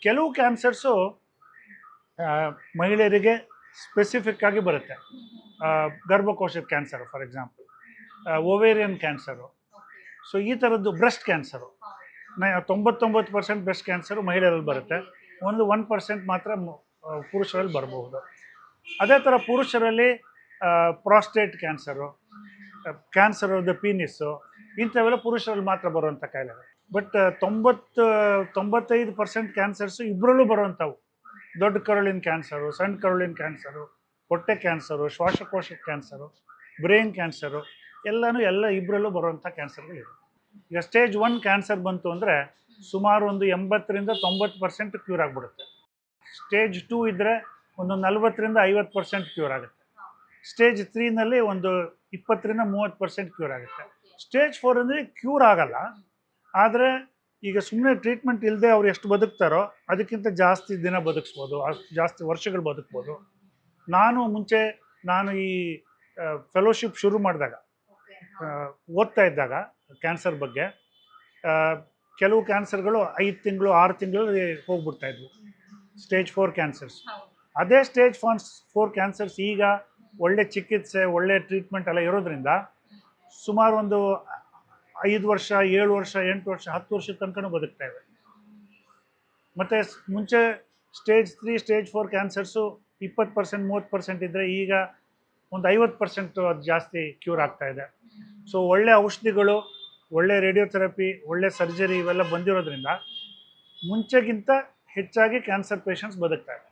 ಕೆಲವು ಕ್ಯಾನ್ಸರ್ಸು ಮಹಿಳೆಯರಿಗೆ ಸ್ಪೆಸಿಫಿಕ್ ಆಗಿ ಬರುತ್ತೆ. ಗರ್ಭಕೋಶದ cancer for example, ovarian cancer. So ಈ ಥರದ್ದು ಬ್ರೆಸ್ಟ್ ಕ್ಯಾನ್ಸರು 99% ಬ್ರೆಸ್ಟ್ ಕ್ಯಾನ್ಸರು ಮಹಿಳೆಯರಲ್ಲಿ ಬರುತ್ತೆ. ಒಂದು 1% ಮಾತ್ರ ಪುರುಷರಲ್ಲಿ ಬರಬಹುದು. ಅದೇ ಥರ ಪುರುಷರಲ್ಲಿ prostate cancer, cancer of the penis, ಇಂಥವೆಲ್ಲ ಪುರುಷರಲ್ಲಿ ಮಾತ್ರ ಬರುವಂಥ ಕಾಯಿಲೆ. ಬಟ್ 95% ಕ್ಯಾನ್ಸರ್ಸು ಇಬ್ಬರಲ್ಲೂ ಬರುವಂಥವು. ದೊಡ್ಡ ಕರುಳಿನ ಕ್ಯಾನ್ಸರು, ಸಣ್ಣ ಕರುಳಿನ ಕ್ಯಾನ್ಸರು, ಹೊಟ್ಟೆ ಕ್ಯಾನ್ಸರು, ಶ್ವಾಸಕೋಶದ ಕ್ಯಾನ್ಸರು, ಬ್ರೈನ್ ಕ್ಯಾನ್ಸರು ಎಲ್ಲ ಇಬ್ಬರಲ್ಲೂ ಬರುವಂಥ ಕ್ಯಾನ್ಸರ್ಗಳಿವೆ. ಈಗ ಸ್ಟೇಜ್ 1 ಕ್ಯಾನ್ಸರ್ ಬಂತು ಅಂದರೆ ಸುಮಾರು ಒಂದು 80-90% ಕ್ಯೂರ್ ಆಗಿಬಿಡುತ್ತೆ. ಸ್ಟೇಜ್ 2 ಇದ್ದರೆ ಒಂದು 40-50% ಕ್ಯೂರ್ ಆಗುತ್ತೆ. ಸ್ಟೇಜ್ 3ನಲ್ಲಿ ಒಂದು 20-30% ಕ್ಯೂರ್ ಆಗುತ್ತೆ. ಸ್ಟೇಜ್ 4 ಅಂದರೆ ಕ್ಯೂರ್ ಆಗಲ್ಲ, ಆದರೆ ಈಗ ಸುಮ್ಮನೆ ಟ್ರೀಟ್ಮೆಂಟ್ ಇಲ್ಲದೆ ಅವ್ರು ಎಷ್ಟು ಬದುಕ್ತಾರೋ ಅದಕ್ಕಿಂತ ಜಾಸ್ತಿ ದಿನ ಬದುಕಿಸ್ಬೋದು, ಜಾಸ್ತಿ ವರ್ಷಗಳು ಬದುಕ್ಬೋದು. ನಾನು ಈ ಫೆಲೋಶಿಪ್ ಶುರು ಮಾಡಿದಾಗ, ಓದ್ತಾ ಇದ್ದಾಗ ಕ್ಯಾನ್ಸರ್ ಬಗ್ಗೆ, ಕೆಲವು ಕ್ಯಾನ್ಸರ್ಗಳು 5 ತಿಂಗಳು 6 ತಿಂಗಳು ಹೋಗ್ಬಿಡ್ತಾ ಇದ್ವು, ಸ್ಟೇಜ್ 4 ಕ್ಯಾನ್ಸರ್ಸ್. ಅದೇ ಸ್ಟೇಜ್ 4 ಕ್ಯಾನ್ಸರ್ಸ್ ಈಗ ಒಳ್ಳೆ ಚಿಕಿತ್ಸೆ, ಒಳ್ಳೆ ಟ್ರೀಟ್ಮೆಂಟ್ ಎಲ್ಲ ಇರೋದ್ರಿಂದ ಸುಮಾರು ಒಂದು 5 ವರ್ಷ, 7 ವರ್ಷ, 8 ವರ್ಷ, 10 ವರ್ಷದ ತನಕ ಬದುಕ್ತಾ ಇವೆ. ಮತ್ತು ಮುಂಚೆ ಸ್ಟೇಜ್ 3 ಸ್ಟೇಜ್ 4 ಕ್ಯಾನ್ಸರ್ಸು 20% 30% ಇದ್ದರೆ ಈಗ ಒಂದು 50% ಅದು ಜಾಸ್ತಿ ಕ್ಯೂರ್ ಆಗ್ತಾ ಇದೆ. ಸೊ ಒಳ್ಳೆ ಔಷಧಿಗಳು, ಒಳ್ಳೆ ರೇಡಿಯೋಥೆರಪಿ, ಒಳ್ಳೆ ಸರ್ಜರಿ ಇವೆಲ್ಲ ಬಂದಿರೋದ್ರಿಂದ ಮುಂಚೆಗಿಂತ ಹೆಚ್ಚಾಗಿ ಕ್ಯಾನ್ಸರ್ ಪೇಷಂಟ್ಸ್ ಬದುಕ್ತಾ ಇದೆ.